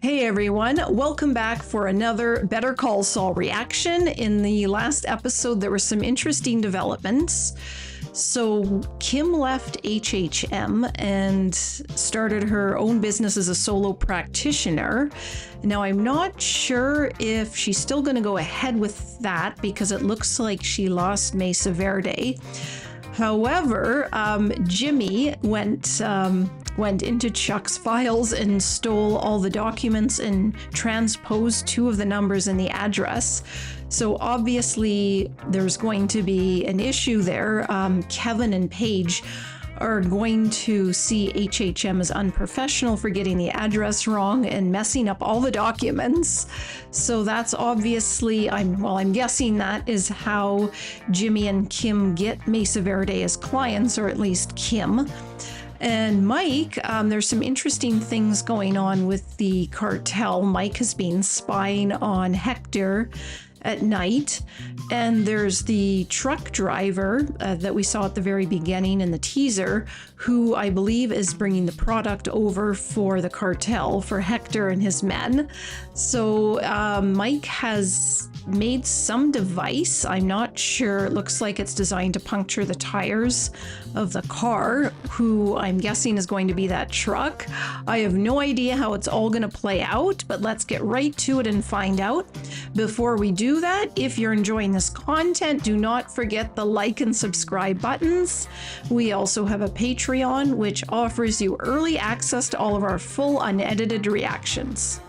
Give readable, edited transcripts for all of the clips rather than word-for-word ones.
Hey everyone, welcome back for another Better Call Saul reaction. In the last episode, there were some interesting developments. So Kim left HHM and started her own business as a solo practitioner. Now, I'm not sure if she's still going to go ahead with that because it looks like she lost Mesa Verde. However, Jimmy went into Chuck's files and stole all the documents and transposed two of the numbers in the address. So obviously there's going to be an issue there. Kevin and Paige are going to see HHM as unprofessional for getting the address wrong and messing up all the documents. So that's obviously, I'm guessing that is how Jimmy and Kim get Mesa Verde as clients, or at least Kim. And Mike, there's some interesting things going on with the cartel. Mike has been spying on Hector at night, and there's the truck driver that we saw at the very beginning in the teaser, who I believe is bringing the product over for the cartel for Hector and his men. So Mike has made some device. I'm not sure. It looks like it's designed to puncture the tires of the car, who I'm guessing is going to be that truck. I have no idea how it's all going to play out, but let's get right to it and find out. Before we do that, if you're enjoying this content, do not forget the like and subscribe buttons. We also have a Patreon, which offers you early access to all of our full unedited reactions.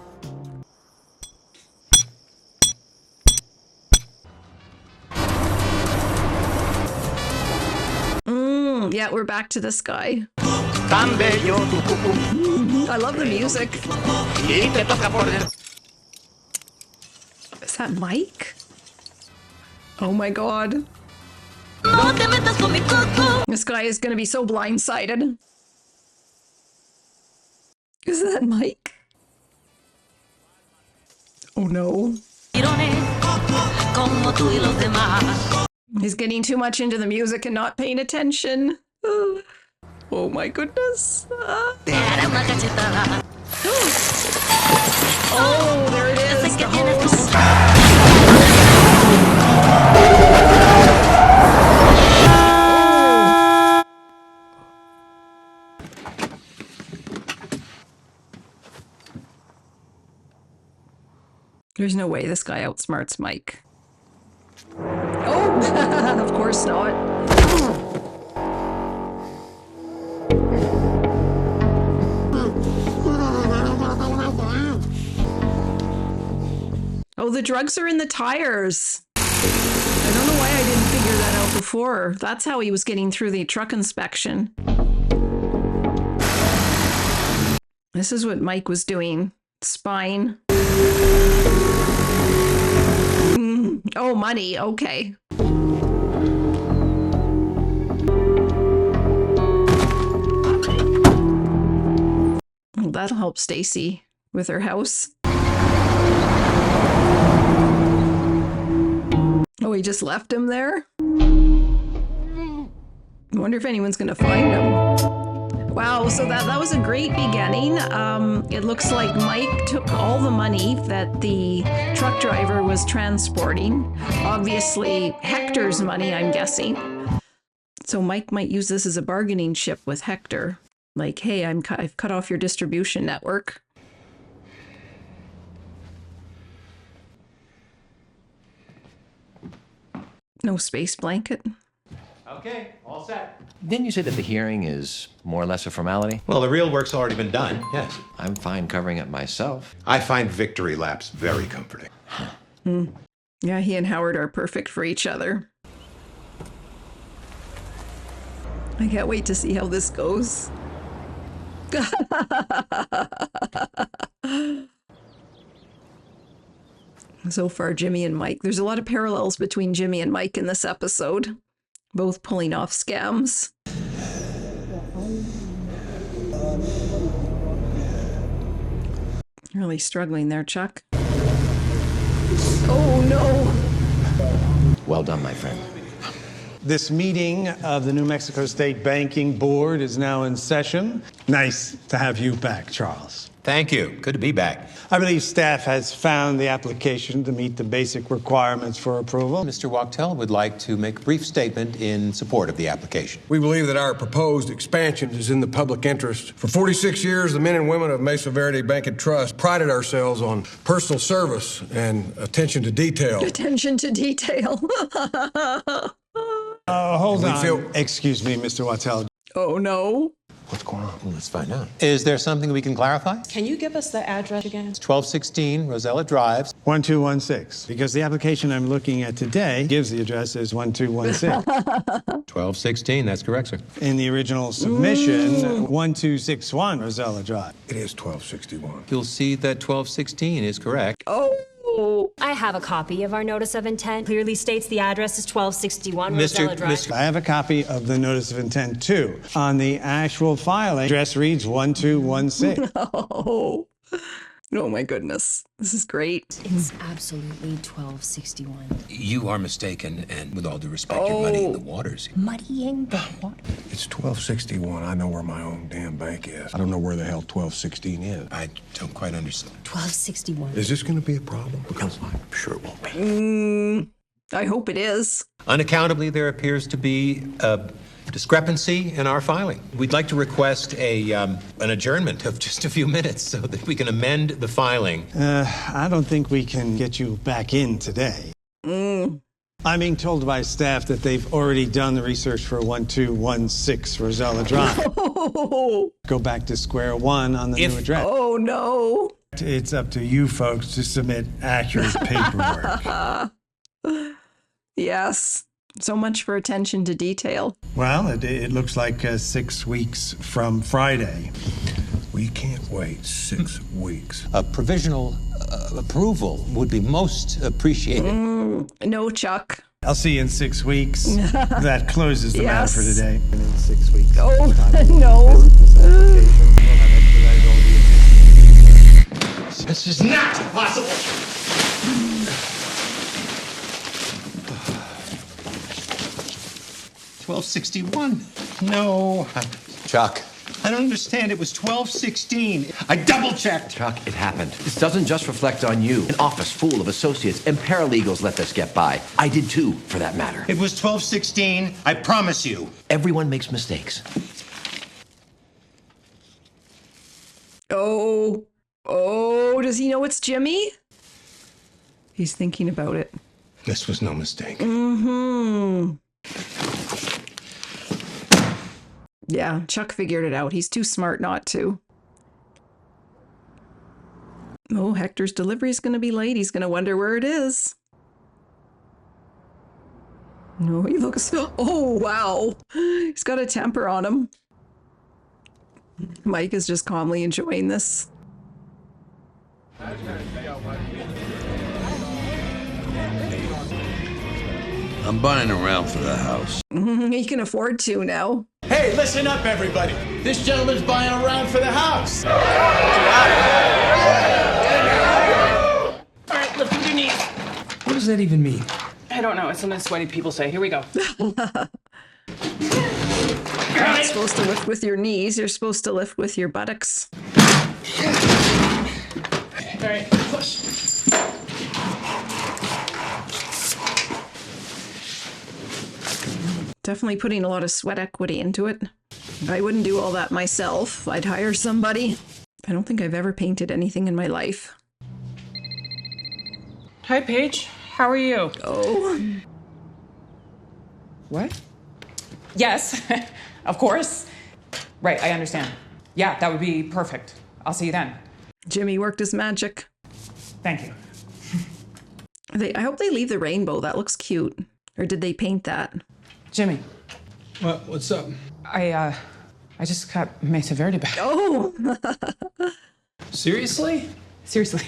Yeah, we're back to this guy. I love the music. Is that Mike? Oh my god. This guy is gonna be so blindsided. Is that Mike? Oh no. He's getting too much into the music and not paying attention. Oh my goodness. Oh, there it is, the hose. There's no way this guy outsmarts Mike. Oh, of course not. Oh, the drugs are in the tires. I don't know why I didn't figure that out before. That's how he was getting through the truck inspection. This is what Mike was doing. Spying. Oh, money. Okay. Well, that'll help Stacy with her house. Oh, he just left him there? I wonder if anyone's gonna find him. Wow, so that was a great beginning. It looks like Mike took all the money that the truck driver was transporting. Obviously, Hector's money, I'm guessing. So Mike might use this as a bargaining chip with Hector. Like, hey, I've cut off your distribution network. No space blanket. Okay, all set. Didn't you say that the hearing is more or less a formality? Well, the real work's already been done, yes. I'm fine covering it myself. I find victory laps very comforting. Yeah, he and Howard are perfect for each other. I can't wait to see how this goes. So far, Jimmy and Mike. There's a lot of parallels between Jimmy and Mike in this episode. Both pulling off scams. Really struggling there, Chuck. Oh, no. Well done, my friend. This meeting of the New Mexico State Banking Board is now in session. Nice to have you back, Charles. Thank you. Good to be back. I believe staff has found the application to meet the basic requirements for approval. Mr. Wachtel would like to make a brief statement in support of the application. We believe that our proposed expansion is in the public interest. For 46 years, the men and women of Mesa Verde Bank and Trust prided ourselves on personal service and attention to detail. Attention to detail. Hold on. Excuse me, Mr. Wattel. Oh, no. What's going on? Well, let's find out. Is there something we can clarify? Can you give us the address again? It's 1216 Rosella Drive. 1216. Because the application I'm looking at today gives the address as 1216. 1216, that's correct, sir. In the original submission, 1261 Rosella Drive. It is 1261. You'll see that 1216 is correct. Oh. I have a copy of our notice of intent. Clearly states the address is 1261 Rosella Drive. I have a copy of the notice of intent, too. On the actual filing, address reads 1216. Oh. Oh, my goodness. This is great. It's absolutely 1261. You are mistaken, and with all due respect, you're muddying the waters. Muddying the water. It's 1261. I know where my own damn bank is. I don't know where the hell 1216 is. I don't quite understand. 1261. Is this going to be a problem? Because I'm sure it won't be. I hope it is. Unaccountably, there appears to be a discrepancy in our filing. We'd like to request an adjournment of just a few minutes so that we can amend the filing. I don't think we can get you back in today. I'm being told by staff that they've already done the research for 1216 Rosella Drive. Go back to square one on the new address. Oh, no. It's up to you folks to submit accurate paperwork. Yes. So much for attention to detail. Well, it looks like 6 weeks from Friday. We can't wait 6 weeks. A provisional approval would be most appreciated. No, Chuck. I'll see you in 6 weeks. That closes the Yes. matter for today. And in 6 weeks. Oh, This no. application will have expedited all the This is not possible. $12.61. No. Chuck. I don't understand. It was $12.16. I double-checked. Chuck, it happened. This doesn't just reflect on you. An office full of associates and paralegals let this get by. I did too, for that matter. It was $12.16. I promise you. Everyone makes mistakes. Oh. Oh, does he know it's Jimmy? He's thinking about it. This was no mistake. Yeah, Chuck figured it out. He's too smart not to. Oh, Hector's delivery is going to be late. He's going to wonder where it is. No, he looks... Oh, wow. He's got a temper on him. Mike is just calmly enjoying this. I'm buying around for the house. He can afford to now. Hey, listen up, everybody. This gentleman's buying around for the house. All All right, lift with your knees. What does that even mean? I don't know. It's something sweaty people say. Here we go. You're not supposed to lift with your knees. You're supposed to lift with your buttocks. All right, push. Definitely putting a lot of sweat equity into it. I wouldn't do all that myself. I'd hire somebody. I don't think I've ever painted anything in my life. Hi, Paige. How are you? Oh. What? Yes, of course. Right, I understand. Yeah, that would be perfect. I'll see you then. Jimmy worked his magic. Thank you. I hope they leave the rainbow. That looks cute. Or did they paint that? Jimmy, What's up? I just got Mesa Verde back. Oh! Seriously? Seriously.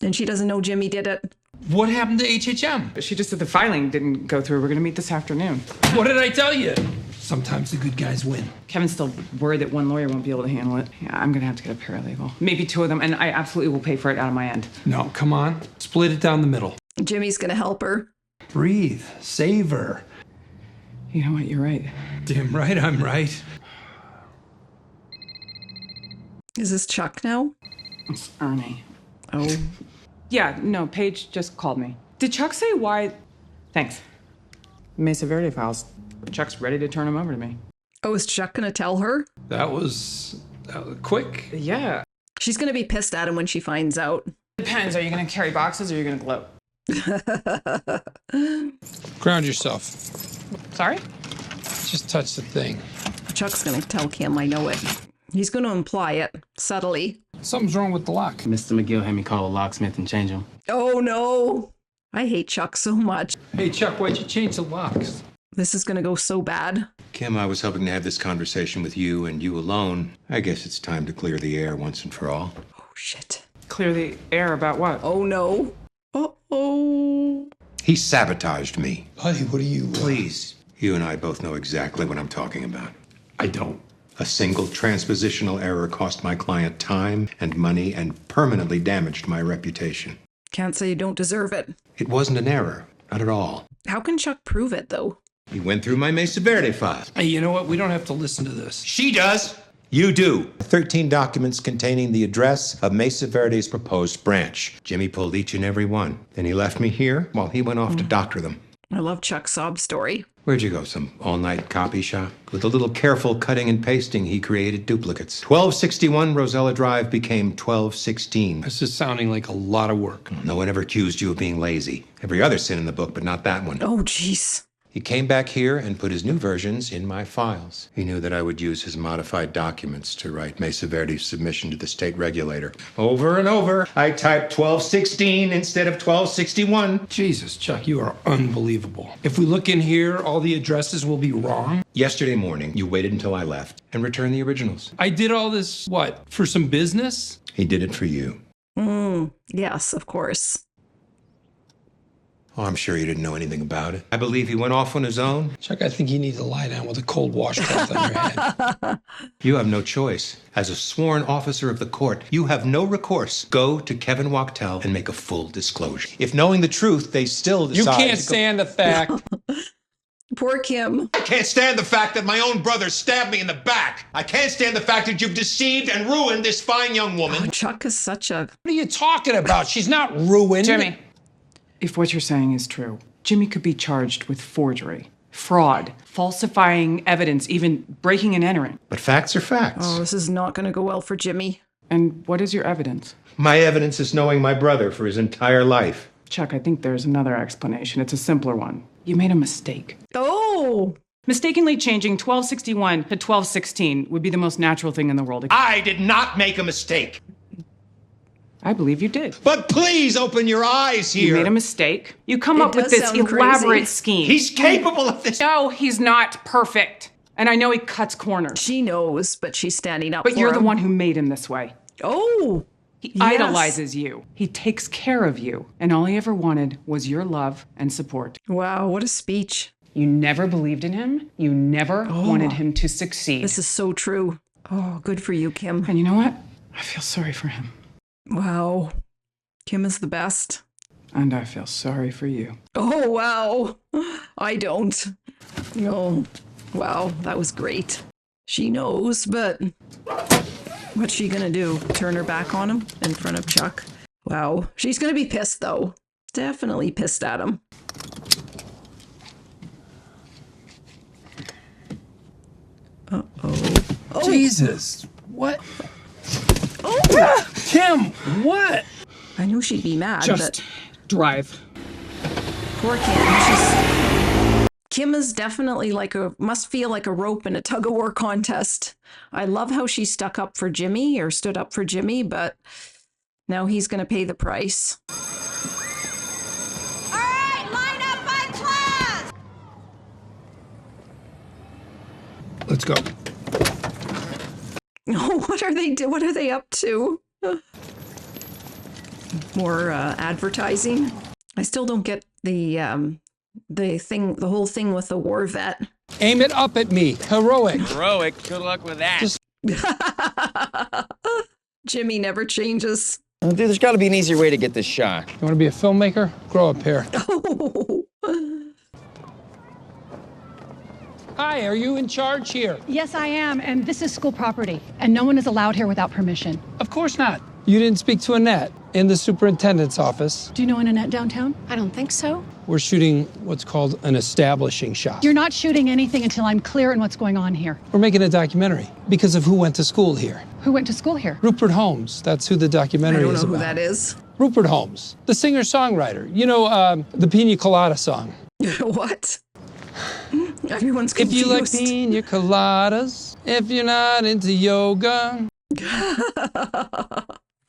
And she doesn't know Jimmy did it. What happened to HHM? She just said the filing didn't go through. We're going to meet this afternoon. What did I tell you? Sometimes the good guys win. Kevin's still worried that one lawyer won't be able to handle it. Yeah, I'm going to have to get a paralegal. Maybe two of them, and I absolutely will pay for it out of my end. No, come on. Split it down the middle. Jimmy's gonna help her. Breathe. Savor. You know what? You're right. Damn right I'm right. Is this Chuck now? It's Ernie. Oh. Yeah, no, Paige just called me. Did Chuck say why? Thanks. Mesa Verde files. Chuck's ready to turn them over to me. Oh, is Chuck gonna tell her? That was quick. Yeah. She's gonna be pissed at him when she finds out. Depends. Are you gonna carry boxes or are you gonna gloat? Ground yourself. Sorry? Just touch the thing. Chuck's gonna tell Kim, I know it. He's gonna imply it, subtly. Something's wrong with the lock. Mr. McGill had me call a locksmith and change them. Oh no! I hate Chuck so much. Hey, Chuck, why'd you change the locks? This is gonna go so bad. Kim, I was hoping to have this conversation with you and you alone. I guess it's time to clear the air once and for all. Oh shit. Clear the air about what? Oh no. Uh-oh. He sabotaged me. Buddy, what are you... Please. You and I both know exactly what I'm talking about. I don't. A single transpositional error cost my client time and money and permanently damaged my reputation. Can't say you don't deserve it. It wasn't an error. Not at all. How can Chuck prove it, though? He went through my Mesa Verde file. Hey, you know what? We don't have to listen to this. She does. You do. 13 documents containing the address of Mesa Verde's proposed branch. Jimmy pulled each and every one. Then he left me here while he went off to doctor them. I love Chuck's sob story. Where'd you go? Some all-night copy shop? With a little careful cutting and pasting, he created duplicates. 1261 Rosella Drive became 1216. This is sounding like a lot of work. No one ever accused you of being lazy. Every other sin in the book, but not that one. Oh, jeez. He came back here and put his new versions in my files. He knew that I would use his modified documents to write Mesa Verde's submission to the state regulator. Over and over, I typed 1216 instead of 1261. Jesus, Chuck, you are unbelievable. If we look in here, all the addresses will be wrong. Yesterday morning, you waited until I left and returned the originals. I did all this, what, for some business? He did it for you. Yes, of course. Oh, I'm sure you didn't know anything about it. I believe he went off on his own. Chuck, I think you need to lie down with a cold washcloth on your head. You have no choice. As a sworn officer of the court, you have no recourse. Go to Kevin Wachtel and make a full disclosure. If knowing the truth, they still decide You can't stand the fact. Poor Kim. I can't stand the fact that my own brother stabbed me in the back. I can't stand the fact that you've deceived and ruined this fine young woman. Oh, Chuck is such a... What are you talking about? She's not ruined. Jimmy, if what you're saying is true, Jimmy could be charged with forgery, fraud, falsifying evidence, even breaking and entering. But facts are facts. Oh, this is not going to go well for Jimmy. And what is your evidence? My evidence is knowing my brother for his entire life. Chuck, I think there's another explanation. It's a simpler one. You made a mistake. Oh! Mistakenly changing 1261 to 1216 would be the most natural thing in the world. I did not make a mistake. I believe you did. But please open your eyes here. You made a mistake. You come It up with does this sound elaborate crazy. scheme. He's capable of this. No, he's not perfect. And I know he cuts corners. She knows, but she's standing up But for you're the him. one who made him this way. Oh! He Yes. idolizes you. He takes care of you. And all he ever wanted was your love and support. Wow, what a speech. You never believed in him. You never wanted him to succeed. This is so true. Oh, good for you, Kim. And you know what? I feel sorry for him. Wow. Kim is the best. And I feel sorry for you. Oh, wow. I don't. No. Wow, that was great. She knows, but what's she gonna do? Turn her back on him in front of Chuck? Wow. She's gonna be pissed, though. Definitely pissed at him. Uh-oh. Oh! Jesus. What? Oh! Kim, what? I knew she'd be mad, Just drive. but poor Kim. Kim is definitely must feel like a rope in a tug-of-war contest. I love how she stood up for Jimmy, but now he's going to pay the price. All right, line up by class. Let's go. Oh, what are they up to? More advertising. I still don't get the whole thing with the war vet. Aim it up at me. Heroic. Heroic. Good luck with that. Jimmy never changes. Oh, dude, there's got to be an easier way to get this shot. You want to be a filmmaker? Grow up here. Oh. Hi, are you in charge here? Yes, I am, and this is school property, and no one is allowed here without permission. Of course not. You didn't speak to Annette in the superintendent's office. Do you know Annette downtown? I don't think so. We're shooting what's called an establishing shot. You're not shooting anything until I'm clear on what's going on here. We're making a documentary because of who went to school here. Who went to school here? Rupert Holmes. That's who the I documentary don't is know who about. that is. Rupert Holmes, the singer-songwriter. You know, the Pina Colada song. What? Everyone's If confused. you like pina coladas, if you're not into yoga.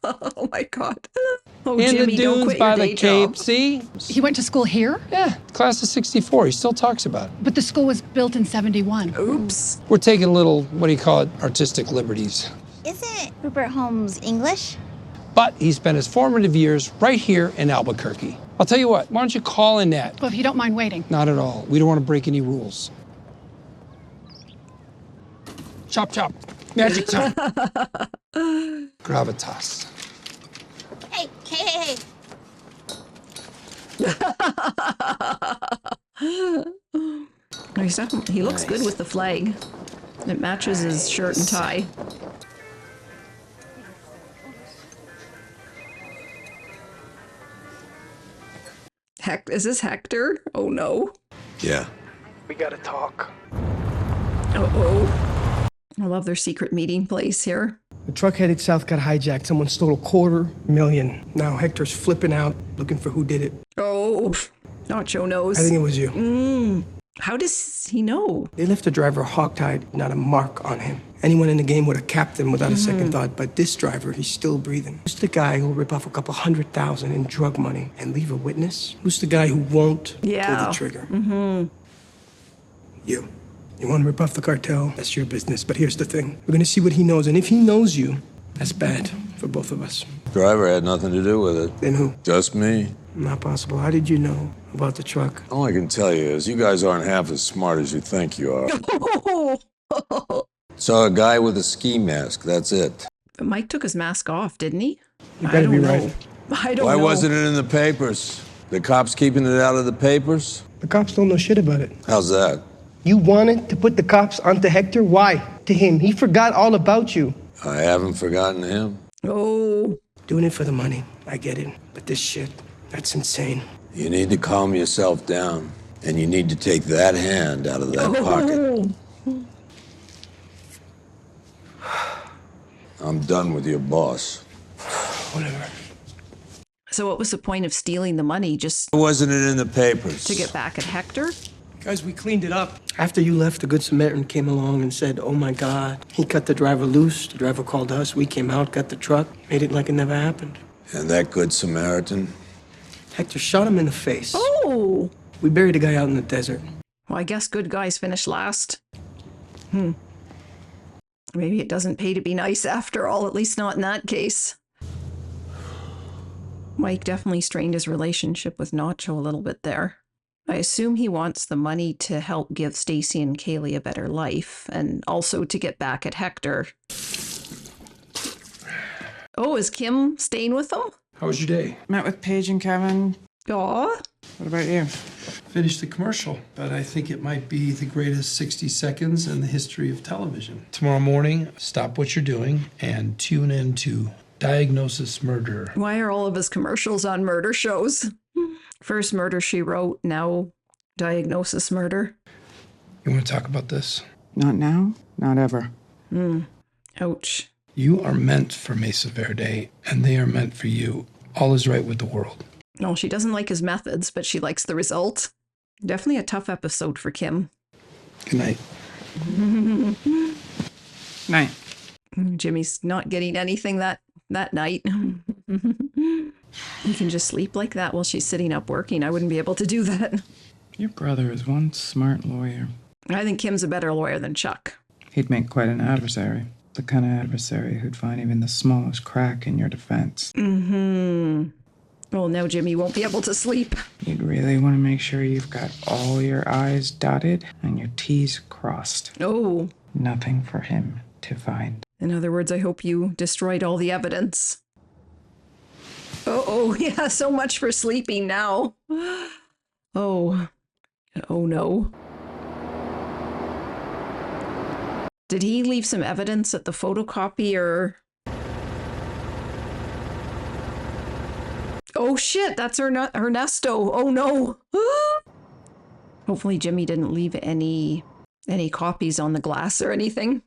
Oh my God. Oh, In Jimmy, the don't dunes quit by your the day Cape, job. see? He went to school here? Yeah, class of 64. He still talks about it. But the school was built in 71. Oops. We're taking a little, what do you call it, artistic liberties. Isn't Rupert Holmes English? But he spent his formative years right here in Albuquerque. I'll tell you what, why don't you call Annette? Well, if you don't mind waiting. Not at all. We don't want to break any rules. Chop, chop. Magic time. Gravitas. Hey, hey, hey. He looks good with the flag. It matches his shirt and tie. Is this Hector? Oh no. Yeah. We gotta talk. Uh-oh. I love their secret meeting place here. The truck headed south got hijacked. Someone stole $250,000. Now Hector's flipping out, looking for who did it. Oh, Nacho knows. I think it was you. How does he know? They left the driver hogtied, not a mark on him. Anyone in the game would have capped him without a second thought, but this driver, he's still breathing. Who's the guy who'll rip off a couple $100,000 in drug money and leave a witness? Who's the guy who won't pull the trigger? You. You want to rip off the cartel? That's your business. But here's the thing. We're going to see what he knows, and if he knows you, that's bad for both of us. Driver had nothing to do with it. Then who? Just me. Not possible. How did you know about the truck? All I can tell you is you guys aren't half as smart as you think you are. Saw a guy with a ski mask. That's it. But Mike took his mask off, didn't he? You better be right. I don't know. Why wasn't it in the papers? The cops keeping it out of the papers? The cops don't know shit about it. How's that? You wanted to put the cops onto Hector? Why? To him. He forgot all about you. I haven't forgotten him. Oh. Doing it for the money. I get it. But this shit, that's insane. You need to calm yourself down. And you need to take that hand out of that pocket. I'm done with your boss. Whatever. So what was the point of stealing the money? Just Wasn't it in the papers? to get back at Hector? Guys, we cleaned it up. After you left, the Good Samaritan came along and said, oh my God. He cut the driver loose. The driver called us. We came out, got the truck, made it like it never happened. And that Good Samaritan? Hector shot him in the face. Oh. We buried the guy out in the desert. Well, I guess good guys finish last. Maybe it doesn't pay to be nice after all, at least not in that case. Mike definitely strained his relationship with Nacho a little bit there. I assume he wants the money to help give Stacy and Kaylee a better life, and also to get back at Hector. Oh, is Kim staying with them? How was your day? Met with Paige and Kevin. Aw. What about you? Finished the commercial, but I think it might be the greatest 60 seconds in the history of television. Tomorrow morning, stop what you're doing and tune in to Diagnosis Murder. Why are all of his commercials on murder shows? First Murder, She Wrote, now Diagnosis Murder. You want to talk about this? Not now, not ever. Ouch. You are meant for Mesa Verde, and they are meant for you. All is right with the world. No, she doesn't like his methods, but she likes the result. Definitely a tough episode for Kim. Good night. Night. Jimmy's not getting anything that night. You can just sleep like that while she's sitting up working. I wouldn't be able to do that. Your brother is one smart lawyer. I think Kim's a better lawyer than Chuck. He'd make quite an adversary. The kind of adversary who'd find even the smallest crack in your defense. Well, now Jimmy won't be able to sleep. You'd really want to make sure you've got all your I's dotted and your T's crossed. Oh. Nothing for him to find. In other words, I hope you destroyed all the evidence. Oh, yeah, so much for sleeping now. Oh no. Did he leave some evidence at the photocopier? Oh shit, that's Ernesto. Oh no. Hopefully Jimmy didn't leave any copies on the glass or anything.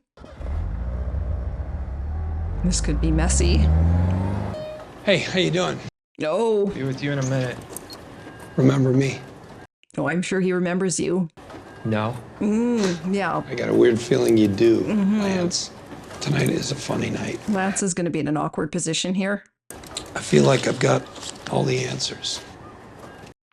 This could be messy. Hey, how you doing? No. Be with you in a minute. Remember me? Oh, I'm sure he remembers you. No. Yeah. I got a weird feeling you do, Lance. Tonight is a funny night. Lance is going to be in an awkward position here. I feel like I've got all the answers.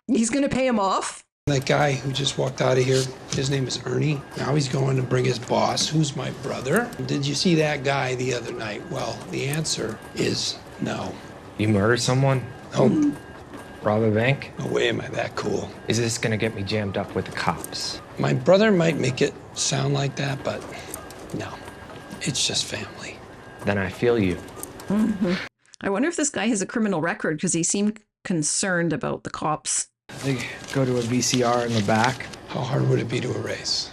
He's going to pay him off? That guy who just walked out of here, his name is Ernie. Now he's going to bring his boss, who's my brother. Did you see that guy the other night? Well, the answer is no. You murdered someone? Oh, Rob a bank? no way am I that cool. Is this gonna get me jammed up with the cops? My brother might make it sound like that, but no. It's just family. Then I feel you. I wonder if this guy has a criminal record because he seemed concerned about the cops. They go to a VCR in the back. How hard would it be to erase?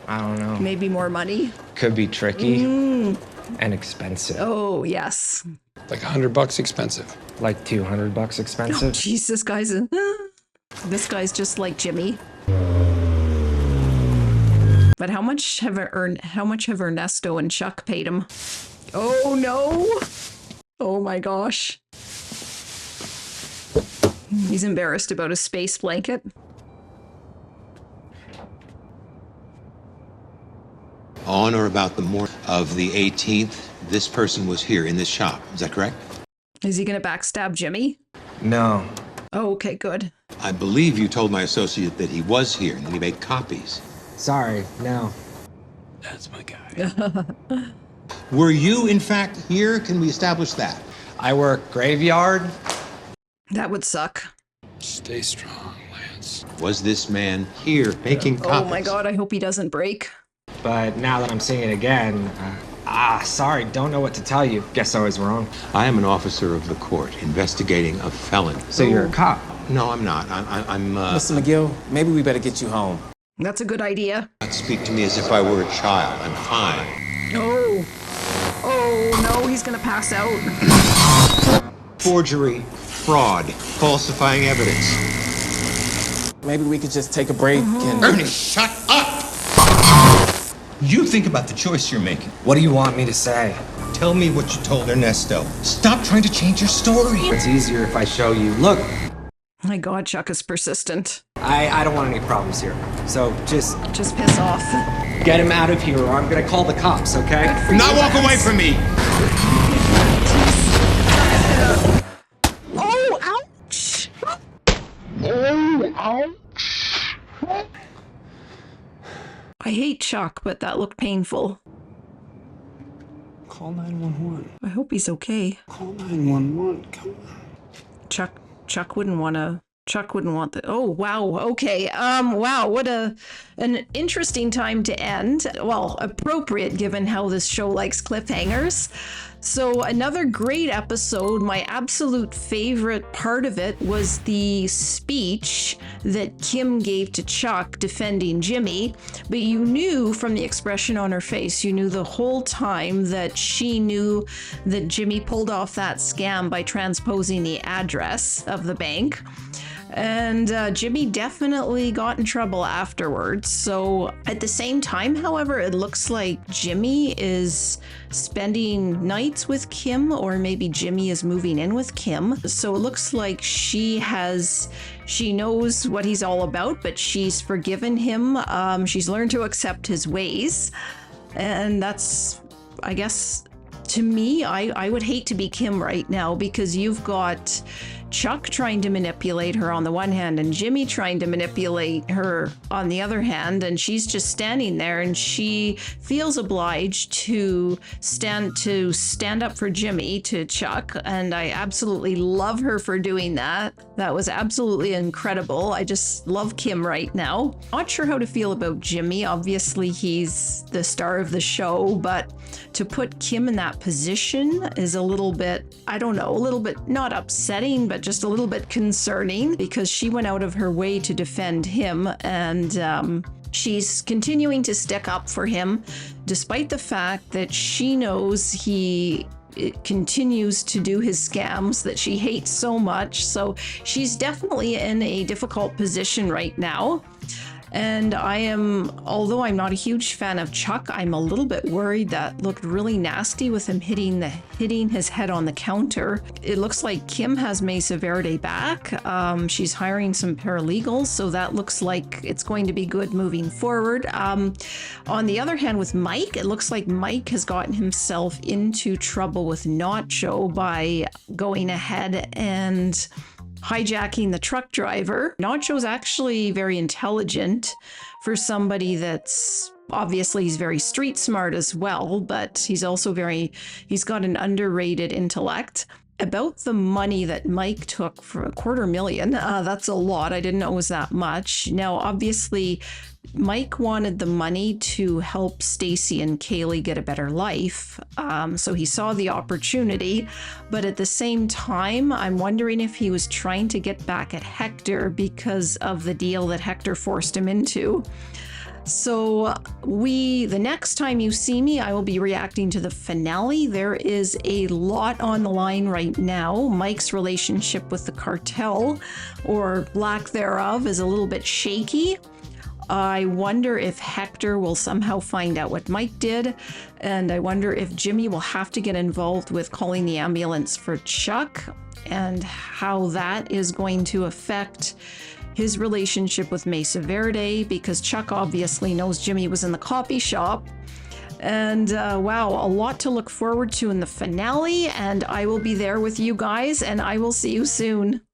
I don't know. Maybe more money? Could be tricky and expensive. Oh, yes. Like $100 expensive. Like $200 expensive. Jeez, this guy's just like Jimmy. But how much have Ernesto and Chuck paid him? Oh no! Oh my gosh. He's embarrassed about his space blanket. On or about the morning of the 18th, this person was here in this shop. Is that correct? Is he gonna backstab Jimmy? No. Oh, okay, good. I believe you told my associate that he was here and that he made copies. Sorry, no. That's my guy. Were you, in fact, here? Can we establish that? I work graveyard. That would suck. Stay strong, Lance. Was this man here making copies? Oh my god, I hope he doesn't break. But now that I'm seeing it again, sorry, don't know what to tell you. Guess I was wrong. I am an officer of the court investigating a felon. So you're a cop? No, I'm not. I'm Mr. McGill, maybe we better get you home. That's a good idea. Don't speak to me as if I were a child. I'm fine. No. Oh no, he's gonna pass out. Forgery, fraud, falsifying evidence. Maybe we could just take a break and... Ernie, shut up! You think about the choice you're making. What do you want me to say? Tell me what you told Ernesto. Stop trying to change your story. It's easier if I show you. Look, My god, Chuck is persistent. I don't want any problems here. So just piss off. Get him out of here or I'm gonna call the cops, okay? Now walk away from me! Oh, ouch! Oh, ouch! I hate Chuck, but that looked painful. Call 911. I hope he's okay. Call 911. Come on. Chuck wouldn't want the. Oh wow. Okay. Wow. What an interesting time to end. Well, appropriate given how this show likes cliffhangers. So another great episode. My absolute favorite part of it was the speech that Kim gave to Chuck defending Jimmy. But you knew from the expression on her face, you knew the whole time that she knew that Jimmy pulled off that scam by transposing the address of the bank. And Jimmy definitely got in trouble afterwards. So at the same time, however, it looks like Jimmy is spending nights with Kim, or maybe Jimmy is moving in with Kim. So it looks like she knows what he's all about, but she's forgiven him. She's learned to accept his ways. And that's, I guess, to me, I would hate to be Kim right now, because you've got Chuck trying to manipulate her on the one hand and Jimmy trying to manipulate her on the other hand, and she's just standing there and she feels obliged to stand up for Jimmy to Chuck, and I absolutely love her for doing that. That was absolutely incredible. I just love Kim right now. Not sure how to feel about Jimmy. Obviously he's the star of the show, but to put Kim in that position is a little bit, I don't know, a little bit not upsetting, but just a little bit concerning, because she went out of her way to defend him, and she's continuing to stick up for him despite the fact that she knows he it continues to do his scams that she hates so much. So she's definitely in a difficult position right now. And although I'm not a huge fan of Chuck, I'm a little bit worried. That looked really nasty with him hitting his head on the counter. It looks like Kim has Mesa Verde back. She's hiring some paralegals, so that looks like it's going to be good moving forward. On the other hand, with Mike, it looks like Mike has gotten himself into trouble with Nacho by going ahead and hijacking the truck driver. Nacho's actually very intelligent for somebody that's obviously he's very street smart as well, but he's also he's got an underrated intellect. About the money that Mike took for $250,000, that's a lot. I didn't know it was that much. Now, obviously, Mike wanted the money to help Stacy and Kaylee get a better life. So he saw the opportunity, but at the same time, I'm wondering if he was trying to get back at Hector because of the deal that Hector forced him into. So the next time you see me, I will be reacting to the finale. There is a lot on the line right now. Mike's relationship with the cartel, or lack thereof, is a little bit shaky. I wonder if Hector will somehow find out what Mike did, and I wonder if Jimmy will have to get involved with calling the ambulance for Chuck, and how that is going to affect his relationship with Mesa Verde, because Chuck obviously knows Jimmy was in the coffee shop. And wow, a lot to look forward to in the finale, and I will be there with you guys, and I will see you soon.